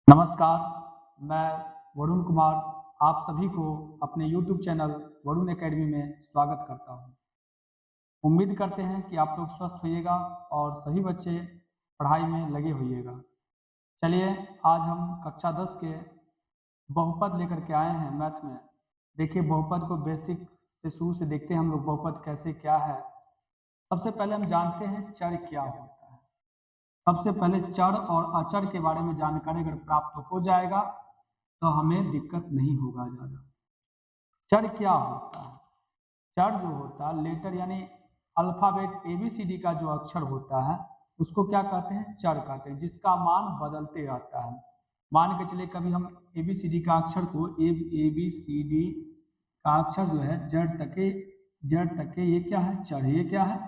नमस्कार, मैं वरुण कुमार आप सभी को अपने YouTube चैनल वरुण एकेडमी में स्वागत करता हूं। उम्मीद करते हैं कि आप लोग स्वस्थ होइएगा और सभी बच्चे पढ़ाई में लगे होइएगा। चलिए आज हम कक्षा 10 के बहुपद लेकर के आए हैं मैथ में। देखिए बहुपद को बेसिक से शुरू से देखते हैं हम लोग बहुपद कैसे क्या है। सबसे पहले हम जानते हैं चर क्या होता है। सबसे पहले चर और अचर के बारे में जानकारी अगर प्राप्त हो जाएगा तो हमें दिक्कत नहीं होगा ज़्यादा। चर क्या होता है? चर जो होता है लेटर यानी अल्फाबेट ABCD का जो अक्षर होता है उसको क्या कहते हैं? चर कहते हैं, जिसका मान बदलते रहता है। मान के चलिए कभी हम ABCD का अक्षर को ABCD का अक्षर जो है जड़ तक के ये क्या है? चर। ये क्या है?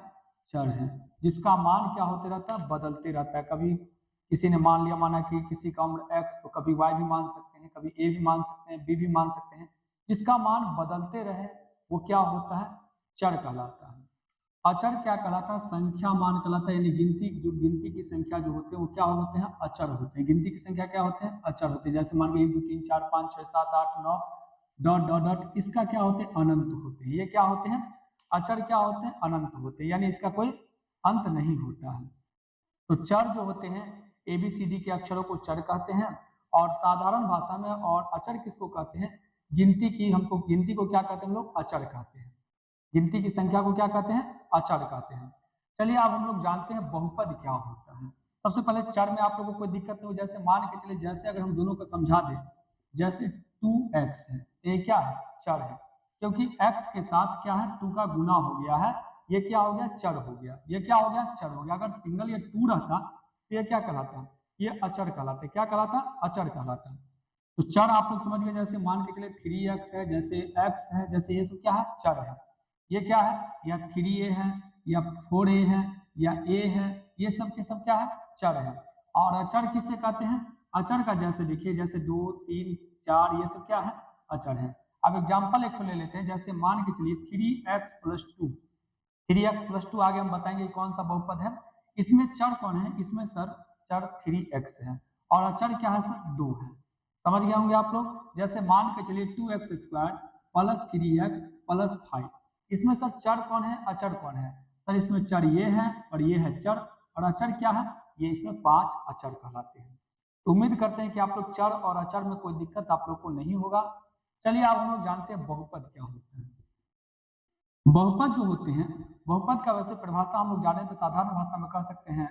चर है, जिसका मान क्या होते रहता है? बदलते रहता है। कभी किसी ने मान लिया, माना कि किसी का उम्र x, तो कभी y भी मान सकते हैं, कभी a भी मान सकते हैं, b भी मान सकते हैं। जिसका मान बदलते रहे वो क्या होता है? चर कहलाता है। अचर क्या कहलाता है? संख्या मान कहलाता है, यानी गिनती की संख्या जो होते हैं वो क्या होते हैं? अचर होते हैं। गिनती की संख्या क्या होते हैं? अचर होते हैं। जैसे मान लो 1 2 3 4 5 6 7 8 9 डॉट डॉट डॉट, इसका क्या होते हैं? अनंत होते हैं। ये क्या होते हैं? अचर क्या होते हैं? अनंत होते हैं, यानी इसका कोई अंत नहीं होता है। तो चर जो होते हैं ABCD के अक्षरों को चर कहते हैं। और साधारण भाषा में और अचर किसको कहते हैं? गिनती को क्या कहते हैं हम लोग? अचर कहते हैं। गिनती की संख्या को क्या कहते हैं? अचर कहते हैं। चलिए अब हम लोग जानते हैं बहुपद क्या होता है। सबसे पहले चर में आप लोगों को कोई दिक्कत नहीं हो, जैसे मान के चलिए, जैसे अगर हम दोनों को समझा दें, जैसे 2x है, ये क्या है? चर है, क्योंकि x के साथ क्या है? 2 का गुना हो गया है। ये क्या हो गया? चर हो गया। ये क्या हो गया? चर हो गया। अगर सिंगल ये 2 रहता तो ये क्या कहलाता? ये अचर कहलाते। क्या कहलाता? अचर कहलाता। तो चर आप लोग समझ गए। जैसे मान के चलिए 3x है, जैसे x है, जैसे ये सब क्या है? चर है। ये क्या है? या 3a है, या 4a है, या a है, ये सब के सब क्या है? चर है। और अचर किसे कहते हैं? अचर का जैसे देखिए, जैसे 2 3 4 ये सब क्या है? अचर है। अब एग्जाम्पल एक ले लेते हैं। जैसे मान के चलिए 3x + 2, 3x + 2 आगे हम बताएंगे कौन सा बहुपद है। इसमें चर कौन है? इसमें सर चर 3x है और अचर क्या है सर? 2 है। समझ गए होंगे आप लोग। जैसे मान के चलिए 2x² + 3x + 5, इसमें सर चर कौन है? अचर कौन है? सर इसमें चर ये है और ये है चर, और अचर क्या है? ये इसमें 5 अचर कहलाते हैं। तो उम्मीद करते हैं कि आप लोग चर और अचर में कोई दिक्कत आप लोग को नहीं होगा। चलिए अब हम लोग जानते हैं बहुपद क्या होता है। बहुपद जो होते हैं, बहुपद का वैसे परिभाषा हम लोग जाने तो साधारण भाषा में कह सकते हैं,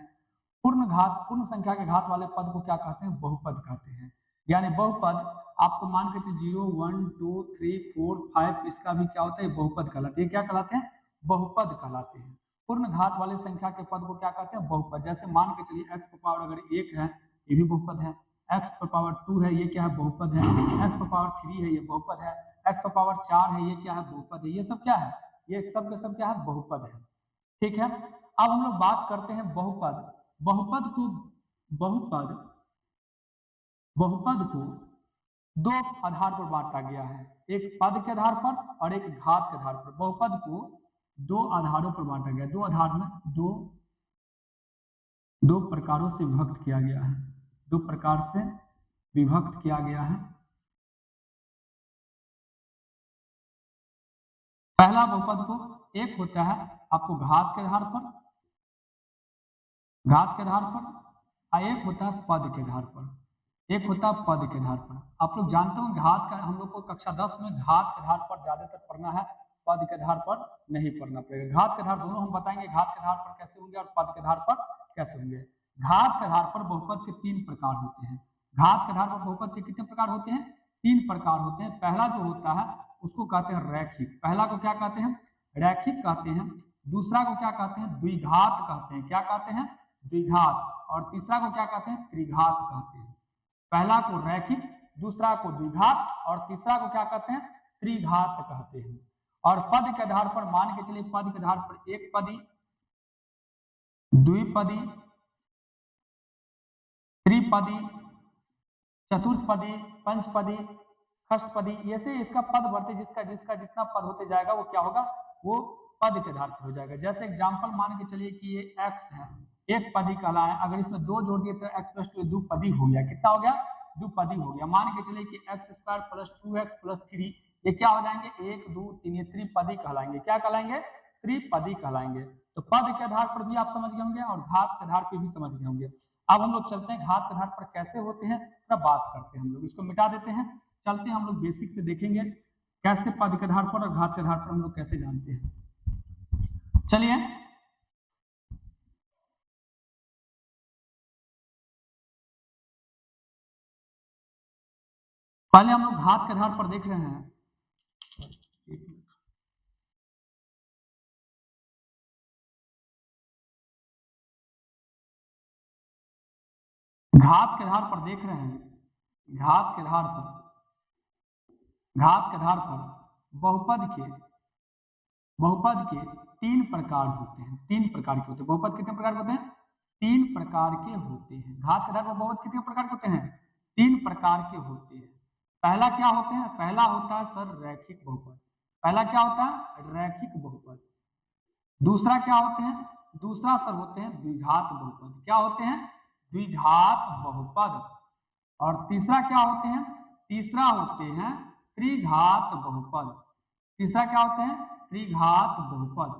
पूर्ण संख्या के घात वाले पद को क्या कहते हैं? बहुपद कहते हैं। यानी बहुपद आपको मान के चलिए 0 1 2 3 4 5, इसका भी क्या होता है? बहुपद कहलाते हैं। क्या कहलाते हैं? बहुपद कहलाते हैं। पूर्ण घात वाले संख्या के पद को क्या कहते हैं? बहुपद। जैसे मान के चलिए x की पावर अगर 1 है, ये भी बहुपद है। x की पावर 2 है, ये क्या है? बहुपद है। x की पावर 3 है, ये बहुपद है। x की पावर 4 है, ये क्या है? बहुपद है। ये सब क्या है? ये सब के सब क्या है? बहुपद है। ठीक है। अब हम लोग बात करते हैं बहुपद। बहुपद को बहुपद बहुपद को दो आधार पर बांटा गया है, एक पद के आधार पर और एक घात के आधार पर। बहुपद को दो आधारों पर बांटा गया। दो आधार में दो प्रकारों से विभक्त किया गया है। दो प्रकार से विभक्त किया गया है। पहला बहुपद को एक होता है आपको घात के आधार पर, और एक होता है पद के आधार पर। एक होता है पद के आधार पर। आप लोग जानते हो घात का हम लोग को कक्षा 10 में घात के आधार पर ज्यादातर पढ़ना है, पद के आधार पर नहीं पढ़ना पड़ेगा। घात के आधार दोनों हम बताएंगे, घात के आधार पर कैसे होंगे और पद के आधार पर कैसे होंगे। घात के आधार पर बहुपद के 3 प्रकार होते हैं। घात के आधार पर बहुपद के कितने प्रकार होते हैं? 3 प्रकार होते हैं। पहला जो होता है उसको कहते हैं रैखिक। पहला को क्या कहते हैं? रैखिक कहते हैं। दूसरा को क्या कहते हैं? द्विघात कहते हैं। क्या कहते हैं? द्विघात। और तीसरा को क्या कहते हैं? त्रिघात कहते हैं। पहला को रैखिक, दूसरा को द्विघात और तीसरा को क्या कहते हैं? त्रिघात कहते हैं। और पद के आधार पर मान के चलिए, पद के आधार पर एक पदी, द्विपदी, त्रिपदी, चतुर्थपदी, पंचपदी, षष्ठपदी, ऐसे इसका पद बढ़ते, जिसका जिसका जितना पद होते जाएगा वो क्या होगा? वो पद के आधार पर हो जाएगा। जैसे एग्जांपल मान के चलिए कि ये x है, एक पदी कहलाए। अगर इसमें 2 जोड़ दिए तो x + 2 2 पदी हो गया। कितना हो गया? द्विपदी हो गया। मान के चलिए कि x square plus 2x plus 3 ये क्या हो जाएंगे 1 2 3 ये त्रिपदी कहलाएंगे। क्या कहलाएंगे? त्रिपदी कहलाएंगे। तो पद के आधार पर भी आप समझ गए होंगे और घात के आधार पर भी समझ गए होंगे। अब हम लोग चलते हैं घात के आधार पर कैसे होते हैं, थोड़ा बात करते हैं। हम लोग इसको मिटा देते हैं, चलते हैं हम लोग बेसिक से देखेंगे कैसे पद के आधार पर और घात के आधार पर हम लोग कैसे जानते हैं। चलिए पहले हम लोग घात के आधार पर देख रहे हैं। घात के आधार पर देख रहे हैं, घात के आधार पर बहुपद के 3 प्रकार होते हैं। 3 प्रकार के होते हैं बहुपद। कितने प्रकार के होते हैं? 3 प्रकार के होते हैं। घात के आधार पर बहुपद कितने प्रकार के होते हैं? 3 प्रकार के होते हैं। पहला क्या होते हैं? पहला होता है सर रैखिक बहुपद। पहला क्या होता है? रैखिक बहुपद। दूसरा क्या होते हैं? दूसरा सर होते हैं द्विघात बहुपद। क्या होते हैं? द्विघात बहुपद। और तीसरा क्या होते हैं? तीसरा होते हैं त्रिघात बहुपद। तीसरा क्या होते हैं? त्रिघात बहुपद।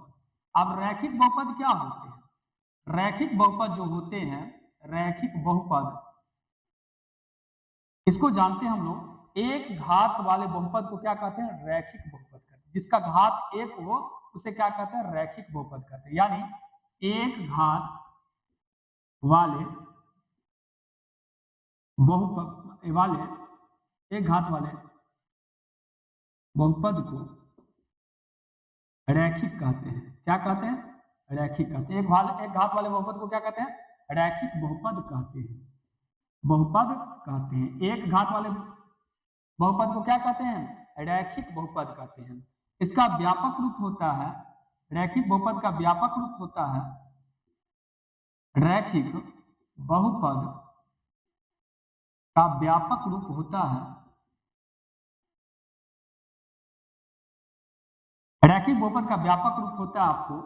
अब रैखिक बहुपद क्या होते हैं? रैखिक बहुपद जो होते हैं, रैखिक बहुपद इसको जानते हैं हम लोग, एक घात वाले बहुपद को क्या कहते हैं? रैखिक बहुपद कहते हैं। जिसका घात एक हो उसे क्या कहते हैं? रैखिक बहुपद कहते हैं। यानी एक घात वाले एक घात वाले बहुपद को रैखिक कहते हैं। क्या कहते हैं? रैखिक कहते हैं। एक घात वाले बहुपद को क्या कहते हैं? रैखिक बहुपद कहते हैं। बहुपद कहते हैं। एक घात वाले बहुपद को क्या कहते हैं? रैखिक बहुपद कहते हैं। इसका व्यापक रूप होता है, रैखिक बहुपद का व्यापक रूप होता है रैखिक बहुपद का व्यापक रूप होता है, रैखिक बहुपद का व्यापक रूप होता है आपको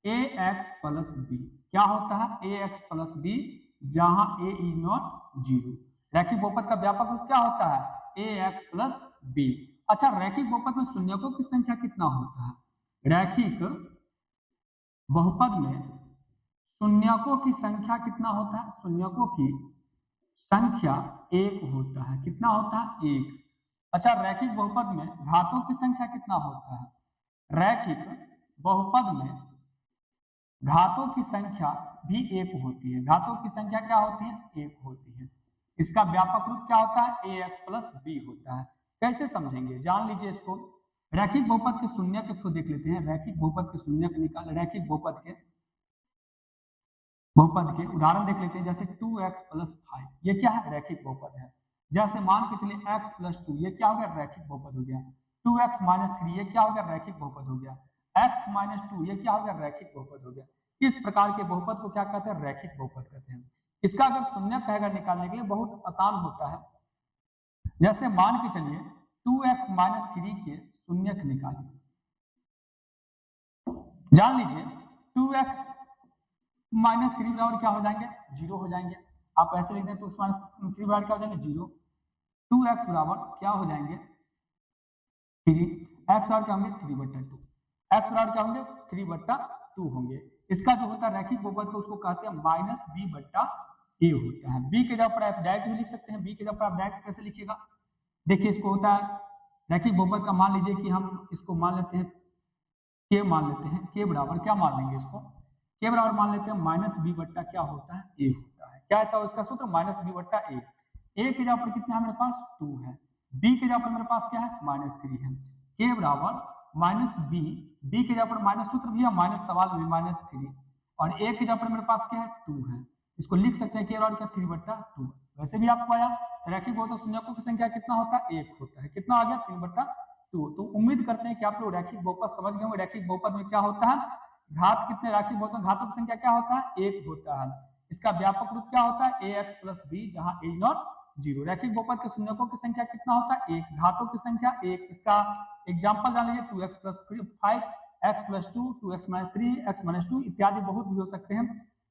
ax प्लस बी। क्या होता है? ax प्लस बी, जहां a इज नॉट 0। रैखिक बहुपद का व्यापक रूप क्या होता है? ax plus B. अच्छा, रैखिक बहुपद में शून्यकों की संख्या कितना होता है? रैखिक बहुपद में शून्यकों की संख्या कितना होता है? शून्यकों की संख्या 1 होता है। कितना होता है? 1। अच्छा, रैखिक बहुपद में घातों की संख्या कितना होता है? रैखिक बहुपद में घातों की संख्या भी 1 होती है। घातों की संख्या क्या होती है? 1 होती है। इसका व्यापक रूप क्या होता है? ax प्लस बी होता है। कैसे समझेंगे? जान लीजिए इसको। रैखिक बहुपद के शून्य के देख लेते हैं। रैखिक बहुपद के शून्य को निकाल, रैखिक बहुपद के उदाहरण देख लेते हैं। जैसे 2x प्लस 5 ये क्या है? रैखिक बहुपद है। जैसे मान के चलिए x प्लस 2 ये क्या हो गया? रैखिक बहुपद हो गया। 2x माइनस 3 ये क्या हो गया? रैखिक बहुपद हो गया। x माइनस 2 ये क्या हो गया? रैखिक बहुपद हो गया। इस प्रकार के बहुपद को क्या कहते हैं? रैखिक बहुपद कहते हैं। इसका अगर शून्य कहेगा निकालने के लिए बहुत आसान होता है। जैसे मान के चलिए 2x माइनस 3 के शून्य निकालिए। जान लीजिए 2x माइनस 3 बराबर क्या हो जाएंगे? 0 हो जाएंगे। आप ऐसे लिख दें 2x माइनस 3 बराबर क्या हो जाएंगे? 0। 2x बराबर क्या हो जाएंगे? 3। x बराबर क्या होंगे? 3/2। x बराबर क्या होंगे? 3/2 होंगे। इसका जो होता है रैखिक बहुपद को उसको कहते हैं माइनस b बट्टा a होता है। b के जगह पर आप डायरेक्ट भी लिख सकते हैं। b के जगह पर आप डायरेक्ट कैसे लिखिएगा? देखिए इसको होता है रैखिक बहुपद का, मान लीजिए कि हम इसको मान लेते हैं k, मान लेते हैं k बराबर क्या मान लेंगे? इसको k बराबर मान लेते हैं माइनस b बट्टा क्या होता है? a होता है। क्या होता है उसका सूत्र? माइनस b बट्टा a। a के जगह पर कितना है मेरे पास? 2 है। b के जगह पर मेरे पास क्या है? माइनस 3 है। k बराबर माइनस b के जगह पर माइनस सूत्र भी है, माइनस सवाल में माइनस 3, और a के जगह पर मेरे पास क्या है? 2 है। इसको लिख सकते हैं k बराबर क्या? 3/2। वैसे भी आपको आया रैखिक बहुपद शून्यकों की संख्या कितना होता है? 1 होता है। कितना आ गया? 3/2। तो उम्मीद करते हैं कि आप लोग रैखिक बहुपद समझ गए होंगे। रैखिक बहुपद में क्या होता है? घात कितने? रैखिक बहुपद घातों की संख्या क्या होता है? 1 होता है। इसका व्यापक रूप क्या होता है? ax प्लस b, जहां a नॉट 0। रैखिक बहुपद के शून्यकों की संख्या कितना होता है? 1। घातों की संख्या 1। इसका एग्जांपल जान लीजिए 2x plus 5, x plus 2, 2x minus 3, x minus 2 इत्यादि बहुत भी हो सकते हैं।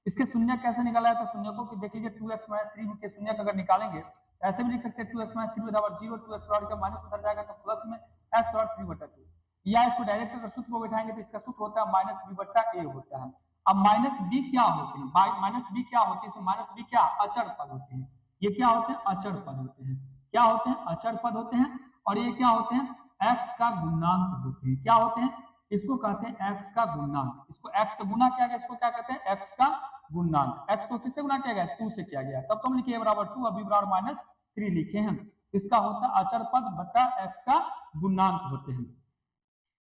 इसके शून्य कैसे निकाला जाता है? शून्यकों की देख लीजिए 2x माइनस 3 के शून्य अगर निकालेंगे ऐसे भी लिख सकते हैं 2x - 3 बराबर 0, 2x बराबर का माइनस उधर जाएगा तो प्लस में x और 3/2, या इसको डायरेक्ट अगर सूत्र को बैठाएंगे तो इसका सूत्र होता है -b/a होता है। अब -b क्या होते हैं, -b क्या होते हैं, -b क्या अचर पद होते हैं, ये क्या होते हैं अचर पद होते हैं, क्या होते हैं अचर पद होते हैं, और ये क्या होते हैं x का गुणांक होते हैं, क्या होते हैं इसको कहते हैं x का गुणांक, इसको x से गुना किया गया, इसको क्या कहते हैं x का गुणांक, x को किससे गुना किया गया 2 से किया गया, तब तो हम लिखे a बराबर 2 और b बराबर -3 लिखे हैं, इसका होता है अचर पद बटा x का गुणांक होते हैं।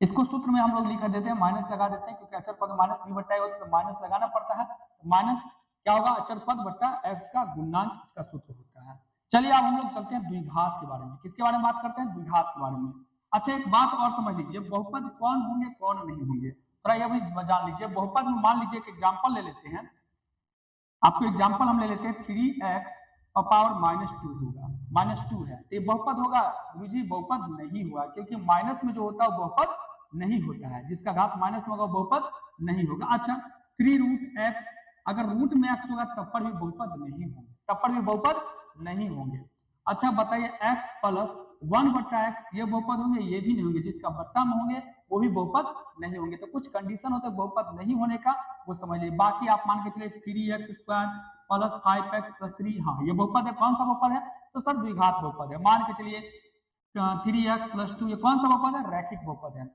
इसको सूत्र में हम लोग लिख देते हैं, माइनस लगा देते हैं, क्योंकि अचर पद -b/a होता है तो माइनस लगाना पड़ता है, माइनस क्या होगा अचर पद बटा x का गुणांक, इसका सूत्र होता है। चलिए अब हम लोग चलते हैं द्विघात के बारे में, किसके बारे में बात करते हैं द्विघात के बारे में। अच्छा एक बात और समझ लीजिए, बहुपद कौन होंगे कौन नहीं होंगे, थोड़ा ये भी जान लीजिए। बहुपद में मान लीजिए एक एग्जांपल ले लेते हैं, आपको एग्जांपल हम ले लेते हैं 3x पावर -2 होगा, -2 है तो ये बहुपद होगा, गुरुजी बहुपद नहीं हुआ, क्योंकि माइनस में जो होता है वो बहुपद नहीं होता है, जिसका घात माइनस में होगा बहुपद नहीं होगा। अच्छा 3√x, अगर रूट में x होगा तब पर भी बहुपद नहीं होंगे, तब पर भी बहुपद नहीं होंगे। अच्छा बताइए x प्लस 1/x ये बहुपद होंगे, ये भी नहीं होंगे, जिसका बट्टा में होंगे वो भी बहुपद नहीं होंगे। तो कुछ कंडीशन होता है बहुपद नहीं होने का, वो समझ लीजिए। बाकी आप मान के चलिए 3x² प्लस 5x प्लस 3, हाँ ये बहुपद है, कौन सा बहुपद है तो सर द्विघात बहुपद है। मान के चलिए 3x प्लस 2 ये कौन सा बहुपद है रैखिक बहुपद है।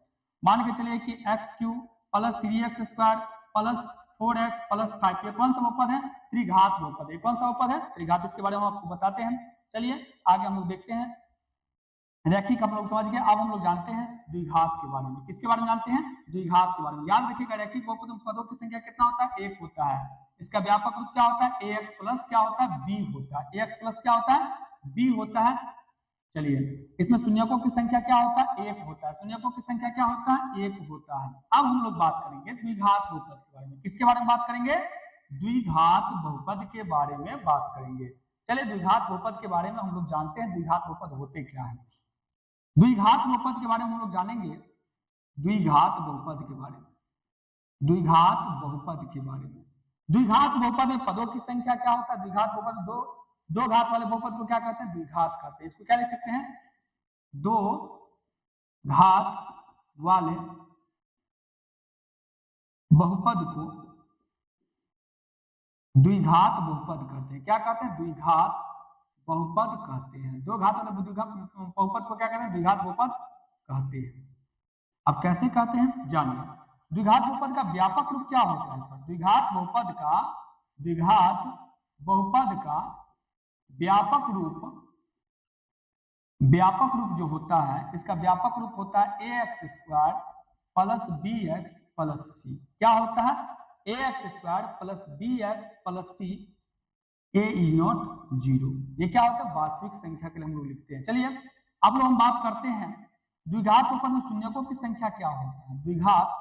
मान के चलिए कि x³ plus 3x² plus 4x plus 5 ये कौन सा बहुपद है त्रिघात बहुपद है, कौन सा बहुपद है त्रिघात, इसके बारे में आपको बताते हैं। चलिए आगे हम लोग देखते हैं, रैखिक हम लोग समझ गए, अब हम लोग जानते हैं द्विघात के बारे में। किसके बारे में जानते हैं द्विघात के बारे में। याद रखिएगा रैखिक बहुपद में पदों की संख्या कितना होता है 1 होता है, इसका व्यापक रूप क्या होता है ax प्लस क्या होता है b होता है, ax प्लस क्या होता है b होता है। चलिए इसमें शून्यकों की संख्या क्या होता है 1 होता है, शून्यकों की संख्या क्या होता है 1 होता है। अब हम लोग बात करेंगे द्विघात बहुपद के बारे में, किसके बारे में बात करेंगे द्विघात बहुपद के बारे में बात करेंगे। चलिए द्विघात बहुपद के बारे में हम लोग जानते हैं द्विघात बहुपद होते क्या है। द्विघात बहुपद के बारे में हम लोग जानेंगे, द्विघात बहुपद के बारे में, द्विघात बहुपद के बारे में। द्विघात बहुपद में पदों की संख्या क्या होता है, द्विघात बहुपद दो घात वाले बहुपद को क्या कहते हैं द्विघात कहते हैं। इसको क्या लिख सकते हैं दो घात वाले बहुपद को द्विघात बहुपद कहते हैं, क्या कहते हैं द्विघात बहुपद कहते हैं। दो घात वाले बहुपद को क्या कहते हैं द्विघात बहुपद कहते हैं। अब कैसे कहते हैं जानिए। द्विघात बहुपद का व्यापक रूप क्या होता है सर, द्विघात बहुपद का व्यापक रूप जो होता है, इसका व्यापक रूप होता है ax² plus bx plus c। क्या होता है ax² plus bx plus c a(0) 0। ये क्या होता है वास्तविक संख्या के लिए हम लोग लिखते हैं। चलिए अब लोग हम बात करते हैं द्विघात बहुपद में शून्यकों की संख्या क्या होता है। द्विघात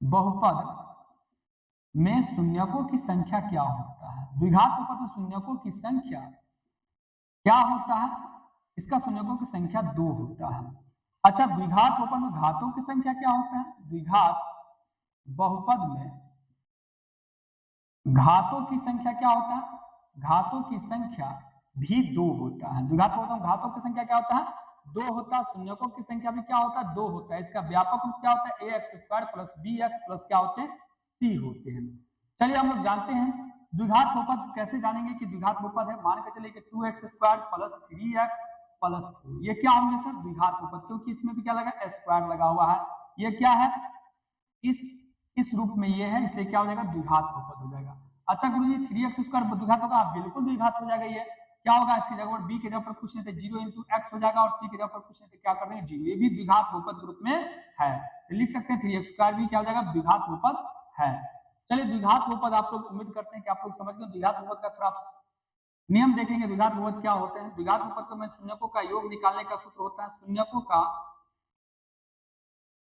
बहुपद में शून्यकों की संख्या क्या होता है, द्विघात बहुपद में शून्यकों की संख्या क्या होता है, इसका शून्यकों की संख्या 2 होता है। अच्छा द्विघात बहुपद में घातों की संख्या क्या होता है, द्विघात बहुपद में घातों की संख्या क्या होता है, घातों की संख्या भी 2 होता है। द्विघात बहुपद में घातों की संख्या क्या होता है 2 होता है, शून्यकों की संख्या भी क्या होता है 2 होता है। इसका व्यापक रूप क्या होता है ax² प्लस bx प्लस क्या होते हैं c होते हैं। चलिए हम लोग जानते हैं द्विघात बहुपद कैसे जानेंगे कि द्विघात बहुपद है। मान के चलिए कि 2x² प्लस 3x प्लस 4 ये क्या होंगे सर द्विघात बहुपद, क्योंकि इसमें भी क्या लगा स्क्वायर लगा हुआ है, ये क्या है इस रूप में ये है, इसलिए क्या हो जाएगा द्विघात बहुपद हो जाएगा। अच्छा गुरुजी 3x² द्विघात होगा, बिल्कुल द्विघात हो जाएगा। ये क्या होगा इसकी जगह पर b के जगह पर पूछने से 0 × x हो जाएगा और c के जगह पर पूछने से क्या कर देंगे 0। ये भी द्विघात बहुपद के रूप में है, तो लिख सकते हैं 3x² भी क्या हो जाएगा द्विघात बहुपद है। चलिए द्विघात बहुपद आप लोग उम्मीद करते हैं कि आप लोग समझ गए। द्विघात बहुपद का थोड़ा नियम देखेंगे, द्विघात बहुपद क्या होते हैं। द्विघात बहुपद में शून्यकों का योग निकालने का सूत्र होता है,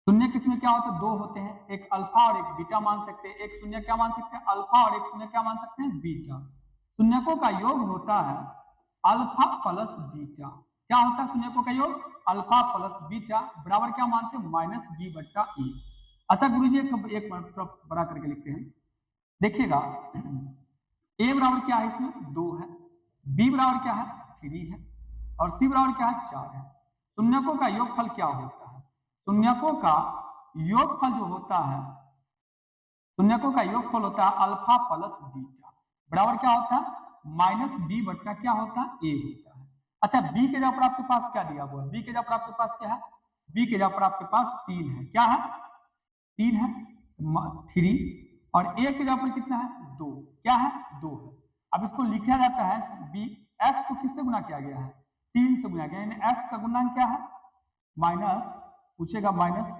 शून्य किसमें क्या होता है 2 होते हैं, एक अल्फा और एक बीटा मान सकते हैं, एक शून्य क्या मान सकते हैं अल्फा और एक शून्य क्या मान सकते हैं बीटा। शून्यकों का योग होता है अल्फा प्लस बीटा, क्या होता है शून्यकों का योग अल्फा प्लस बीटा बराबर क्या मानते हैं -b/a। अच्छा गुरुजी एक बड़ा करके लिखते हैं, देखिएगा a बराबर क्या है इसमें 2 है, b बराबर क्या है 3 है और c बराबर क्या है 4 है। शून्यकों का योगफल क्या होता है? शून्यकों का योगफल जो होता है, शून्यकों का योगफल होता है अल्फा प्लस बीटा बराबर क्या होता है माइनस बी बट्टा क्या होता है ए होता है। अच्छा बी के जगह पर आपके पास क्या दिया हुआ है? बी के जगह पर आपके पास क्या है? बी के जगह पर आपके पास 3 है। क्या है? 3 है 3 और ए के जगह पर कितना है 2। क्या है 2 है। अब इसको लिखा जाता है बी एक्स को किससे गुना किया गया है 3 से गुना किया, यानी एक्स का गुणांक क्या है माइनस, पूछेगा माइनस,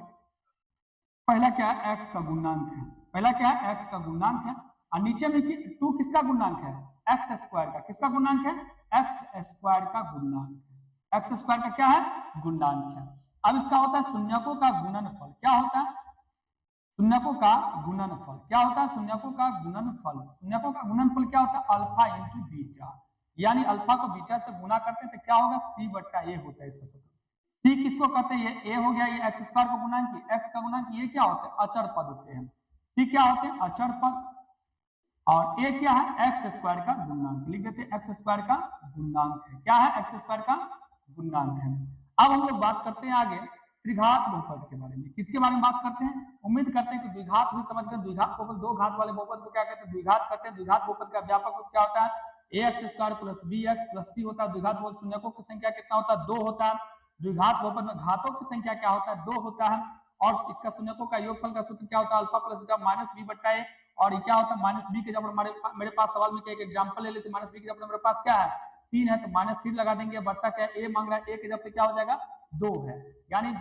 पहला क्या है एक्स का गुणांक है, पहला क्या है एक्स का गुणांक है और नीचे में 2 किसका गुणांक है एक्स स्क्वायर का, किसका गुणांक है एक्स स्क्वायर का गुणांक है, एक्स स्क्वायर का क्या है गुणांक है। अब इसका होता है शून्यकों का गुणनफल, क्या होता है शून्यकों का गुणनफल, क्या होता है शून्यकों का गुणनफल, शून्यकों का गुणनफल क्या होता है अल्फा इंटू बीटा, यानी अल्फा को बीटा से गुना करते हैं तो क्या होगा सी बट्टा ए होता है इसका सूत्र। सी किसको कहते हैं ये ए हो गया, ये एक्स स्क्वायर का गुणांक, एक्स का गुणांक, ये क्या होते हैं अचर पद होते हैं, सी क्या होते हैं अचर पद और ए क्या है एक्स स्क्वायर का गुणांक, लिख देते हैं एक्स स्क्वायर का गुणांक है, क्या है एक्स स्क्वायर का गुणांक है। अब हम लोग बात करते हैं आगे त्रिघात बहुपद के बारे में, किसके बारे में बात करते हैं, उम्मीद करते हैं कि द्विघात भी समझ गए। द्विघात बहुपद दो घात वाले बहुपद को क्या कहते हैं द्विघात कहते हैं। द्विघात बहुपद का व्यापक रूप क्या होता है a x square plus b x plus c होता है। द्विघात बहुपद शून्यकों की संख्या कितना होता है 2 होता है। द्विघात बहुपद में घातों की संख्या क्या होता है 2 होता है और इसका शून्यकों का योगफल का सूत्र क्या होता है alpha plus beta minus B बट्टा ए, और ये क्या होता है माइनस बी के जब मेरे पास सवाल में एक एग्जांपल ले लेते, माइनस बी के जब मेरे पास क्या है 3 है तो माइनस 3 लगा देंगे, बट्टा क्या ए मांग रहा है ए के जब क्या हो जाएगा 2 है, यानी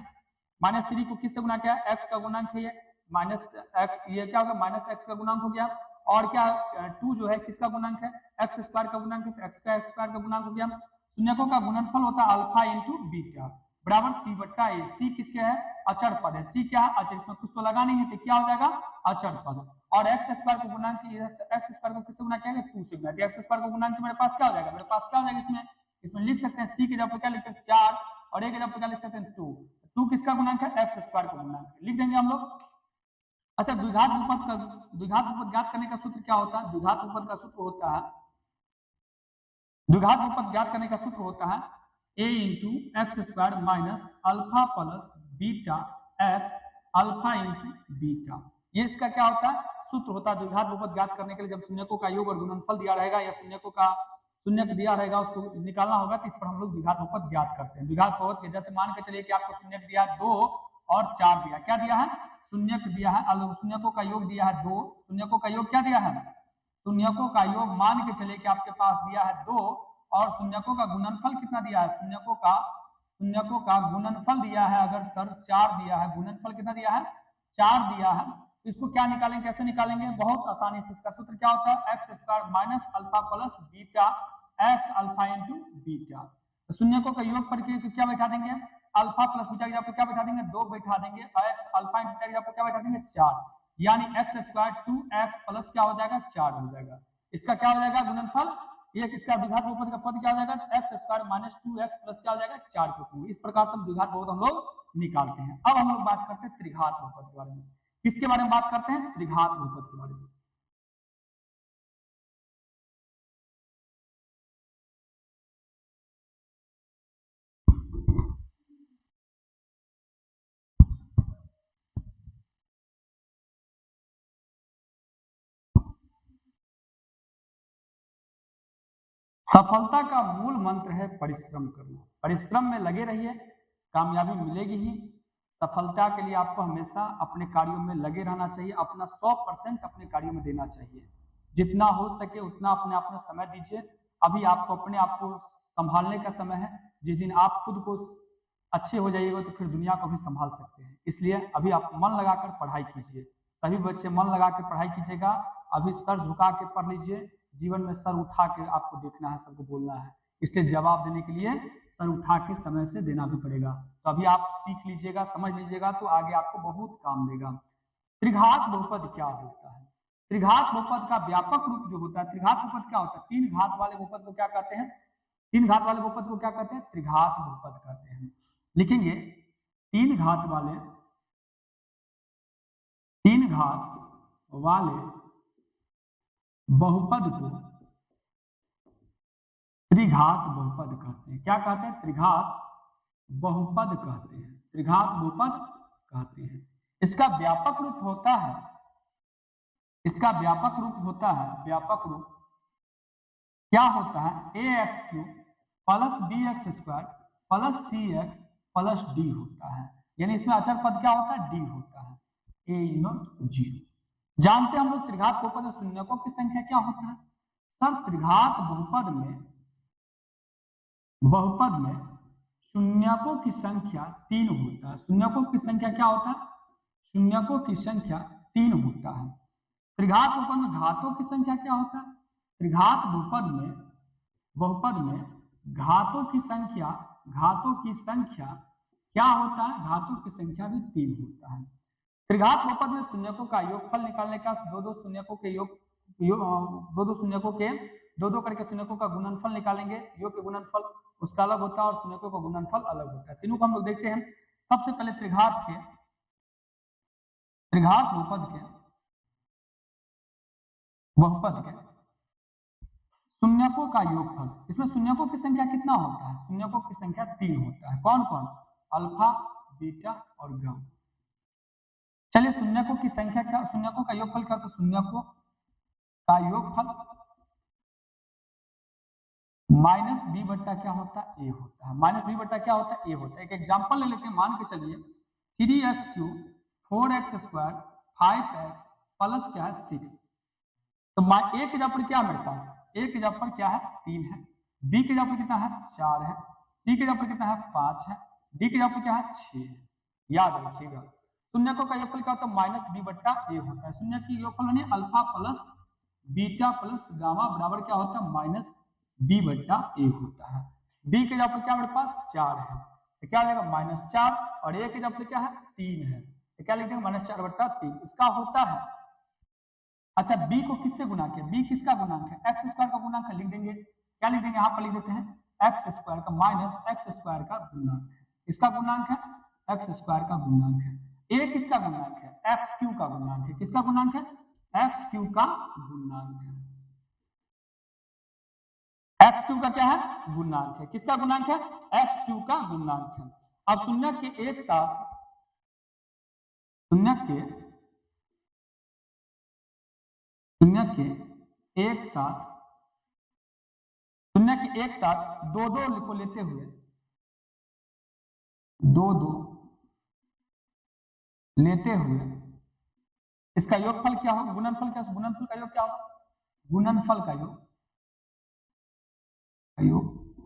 माइनस 3 को किससे गुना किया एक्स का गुणांक है ये माइनस एक्स, ये क्या होगा माइनस एक्स का गुणांक हो गया और क्या 2 जो है किसका गुणांक है एक्स स्क्वायर का गुणांक है तो एक्स स्क्वायर का गुणांक हो गया। शून्यकों का गुणनफल होता है अल्फा इंटू बीटा बराबर सी बट्टा ए, सी किसके है अचर पद है, सी क्या है अचर, इसमें कुछ तो लगा नहीं है तो क्या हो जाएगा अचर पद, और एक्स स्क्वायर को गुणांक एक्स स्क्वायर को किससे गुना किया गया 2 से गुना, तो एक्स स्क्वायर को गुणांक मेरे पास क्या हो जाएगा, मेरे पास क्या हो जाएगा इसमें लिख सकते हैं सी के जगह पर क्या लिखते हैं 4 और ए के जगह पर क्या लिख सकते हैं 2 किसका गुणांक है एक्स स्क्वायर का गुणांक लिख देंगे हम लोग। अच्छा द्विघात बहुपद ज्ञात करने का सूत्र क्या होता है, द्विघात बहुपद का सूत्र होता है, द्विघात बहुपद ज्ञात करने का सूत्र होता है a into x square minus alpha plus beta x alpha into beta, ये इसका क्या होता है सूत्र होता है द्विघात बहुपद ज्ञात करने के लिए। जब शून्यकों का योग और गुणनफल दिया रहेगा या शून्यकों का शून्य दिया रहेगा उसको निकालना होगा तो इस पर हम लोग द्विघात बहुपद ज्ञात करते हैं। द्विघात बहुपद के जैसे मान के चलिए कि आपको शून्य दिया 2 और 4 दिया, क्या दिया है शून्य दिया है, शून्यकों का योग दिया है 2, शून्यकों का योग क्या दिया है शून्यकों का योग मान के चलिए कि आपके पास दिया है 2 और शून्यकों का गुणनफल कितना दिया है शून्यकों का गुणनफल दिया है अगर सर 4 दिया है, गुणनफल कितना दिया है 4 दिया है, तो इसको क्या निकालेंगे कैसे निकालेंगे बहुत आसानी से, इसका सूत्र क्या होता है x square minus alpha plus beta x alpha into beta, तो शून्यकों का योग करके क्या बैठा देंगे अल्फा प्लस बीटा की जगह पे क्या बैठा देंगे 2 बैठा देंगे और एक्स अल्फा इंटू बीटा की जगह पे क्या बैठा देंगे 4, यानी एक्स स्क्वायर 2x प्लस क्या हो जाएगा 4 हो जाएगा, इसका क्या हो जाएगा गुणनफल, एक इसका द्विघात बहुपद का पद क्या हो जाएगा x square minus 2x plus क्या हो जाएगा 4 के, इस प्रकार से द्विघात बहुपद हम लोग निकालते हैं। अब हम लोग बात करते हैं त्रिघात बहुपद के बारे में, किसके बारे में बात करते हैं त्रिघात बहुपद के बारे में। सफलता का मूल मंत्र है परिश्रम करना, परिश्रम में लगे रहिए कामयाबी मिलेगी ही। सफलता के लिए आपको हमेशा अपने कार्यों में लगे रहना चाहिए, अपना 100% अपने कार्यों में देना चाहिए, जितना हो सके उतना अपने आप में समय दीजिए। अभी आपको अपने आप को संभालने का समय है, जिस दिन आप खुद को अच्छे हो जाइएगा तो फिर दुनिया को भी संभाल सकते हैं, इसलिए अभी आप मन लगाकर पढ़ाई कीजिए, सभी बच्चे मन लगा के पढ़ाई कीजिएगा, अभी सर झुका के पढ़ लीजिए, जीवन में सर उठा के आपको देखना है, सबको बोलना है, इसलिए जवाब देने के लिए सर उठा के समय से देना भी पड़ेगा, तो अभी आप सीख लीजिएगा समझ लीजिएगा तो आगे आपको बहुत काम देगा। त्रिघात बहुपद क्या होता है, त्रिघात बहुपद का व्यापक रूप जो होता है, त्रिघात बहुपद क्या होता है, 3 घात वाले बहुपद को क्या कहते हैं, 3 घात वाले बहुपद को क्या कहते हैं त्रिघात बहुपद कहते हैं। लिखेंगे 3 घात वाले बहुपद को त्रिघात बहुपद कहते हैं। क्या कहते हैं? त्रिघात बहुपद कहते हैं। त्रिघात बहुपद कहते हैं। इसका व्यापक रूप होता है, इसका व्यापक रूप होता है, व्यापक रूप क्या होता है? ax³ plus bx² plus cx plus d होता है। यानी इसमें अचर पद क्या होता है? d होता है। a is not 0। जानते हैं हम लोग त्रिघात बहुपद में शून्यकों की संख्या क्या होता है? सर त्रिघात बहुपद में शून्यकों की संख्या 3 होता है। शून्यकों की संख्या क्या होता है? शून्यकों की संख्या 3 होता है। त्रिघात बहुपद में घातों की संख्या क्या होता है? त्रिघात बहुपद में घातों की संख्या क्या होता है? घातों की संख्या भी 3 होता है। त्रिघात बहुपद में शून्यकों का योगफल निकालने का दो शून्यकों के दो करके शून्यकों का गुणनफल निकालेंगे। योग के गुणनफल उसका अलग होता है और शून्यकों का गुणनफल अलग होता है। तीनों को हम लोग देखते हैं। सबसे पहले त्रिघात बहुपद के शून्यकों का योगफल। इसमें शून्यकों की संख्या कितना होता है? शून्यकों की संख्या 3 होता है। कौन कौन? अल्फा, बीटा और गामा। चलिए शून्यकों की संख्या क्या, शून्यकों का योगफल क्या होता है? शून्यकों का योगफल माइनस बी बट्टा क्या होता है? ए होता है। माइनस बी बट्टा क्या होता है? ए होता है। एक एग्जांपल ले लेते हैं। मान के चलिए 3x³ 4x² 5x प्लस क्या है? 6। तो ए की जगह पर क्या मेरे पास? ए की जगह पर क्या है? 3 है। बी की जगह पर कितना है? 4 है। सी की जगह पर कितना है? 5 है। डी की जगह पर क्या है? 6 है। याद रखिएगा शून्यकों का योगफल क्या होता है? माइनस बी बट्टा ए होता है। शून्य की योगफल यानी alpha plus beta plus gamma बराबर क्या होता है? माइनस बी बट्टा ए होता है। बी के जगह पर क्या मेरे पास? 4 है तो क्या हो जाएगा? -4 और ए के जगह पर क्या है? 3 है तो क्या लिख देंगे? -4 बट्टा 3 इसका होता है। अच्छा बी को किससे गुना किया? बी किसका गुणांक है? x² का गुणांक लिख देंगे। क्या लिख देंगे? यहाँ पर लिख देते हैं x² का माइनस x² का गुणांक है। इसका गुणांक है x² का गुणांक है। ए किसका गुणांक है? x³ का गुणांक है। किसका गुणांक है? x³ का गुणांक है। x³ का क्या है? गुणांक है। किसका गुणांक है? x³ का गुणांक है। अब शून्य के एक साथ दो को लेते हुए इसका योगफल क्या होगा? गुणनफल क्या? गुणनफल का योग क्या होगा? गुणनफल का योग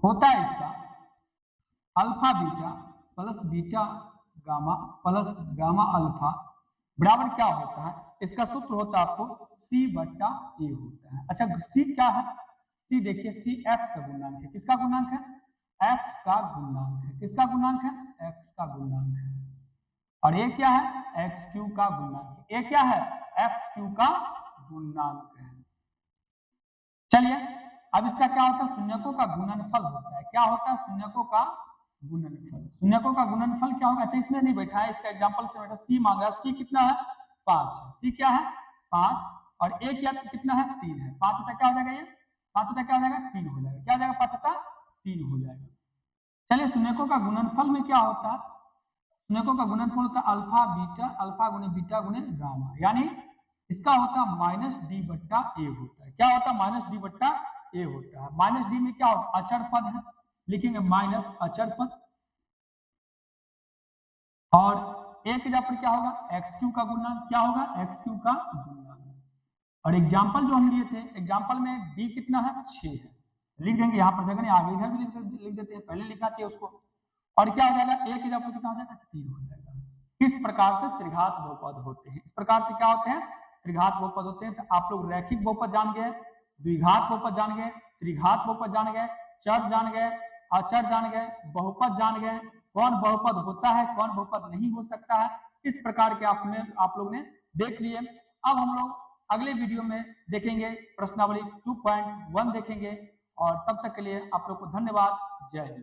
होता है इसका alpha beta plus beta gamma plus gamma alpha बराबर क्या होता है? इसका सूत्र होता है आपको c बट्टा ए होता है। अच्छा c क्या है? c देखिए c x का गुणांक है। किसका गुणांक है? x का गुणांक है। किसका गुणांक है? x का गुणांक है। और ये क्या है? x³ का गुणांक है। ये क्या है? x³ का गुणांक है। चलिए अब इसका क्या होता है? शून्यकों का गुणनफल होता है। क्या होता है? शून्यकों का गुणनफल। शून्यकों का गुणनफल क्या होगा? अच्छा इसमें नहीं बैठा है, इसका एग्जांपल से बैठा। सी मांग रहा है। सी कितना है? 5 है। सी क्या है? 5 और ए क्या कितना है? 3 है। 5 बटा क्या हो जाएगा? ये 5 बटा क्या हो जाएगा? 3 हो जाएगा। क्या हो जाएगा? 5 बटा 3 हो जाएगा। चलिए शून्यकों का गुणनफल में क्या होता है? शून्यकों का गुणनफल होता है अल्फा बीटा, अल्फा गुणे बीटा गुणे गामा। यानी इसका होता है माइनस डी बट्टा ए होता है। क्या होता है? माइनस डी बट्टा ए होता है। माइनस डी में क्या होता है? अचर पद है, लिखेंगे माइनस अचर पद। और ए के जगह पर क्या होगा? x³ का गुणांक। क्या होगा? x³ का गुणांक। और एग्जांपल जो हम लिए थे, एग्जांपल में d कितना है? 6 है। लिख देंगे यहाँ पर, जगह नहीं आगे इधर भी लिख देते हैं, पहले लिखना चाहिए उसको। और क्या हो जाएगा? ए के जगह पर कितना हो जाएगा? 3 हो जाएगा। इस प्रकार से त्रिघात बहुपद होते हैं। इस प्रकार से क्या होते हैं? त्रिघात बहुपद होते हैं। तो आप लोग रैखिक बहुपद जान गए, द्विघात बहुपद जान गए, त्रिघात बहुपद जान गए, चर जान गए, अचर जान गए, बहुपद जान गए, कौन बहुपद होता है, कौन बहुपद नहीं हो सकता है। इस प्रकार के आप लोग ने देख लिए। अब हम लोग अगले वीडियो में देखेंगे प्रश्नावली 2.1 देखेंगे। और तब तक के लिए आप लोग को धन्यवाद। जय हिंद।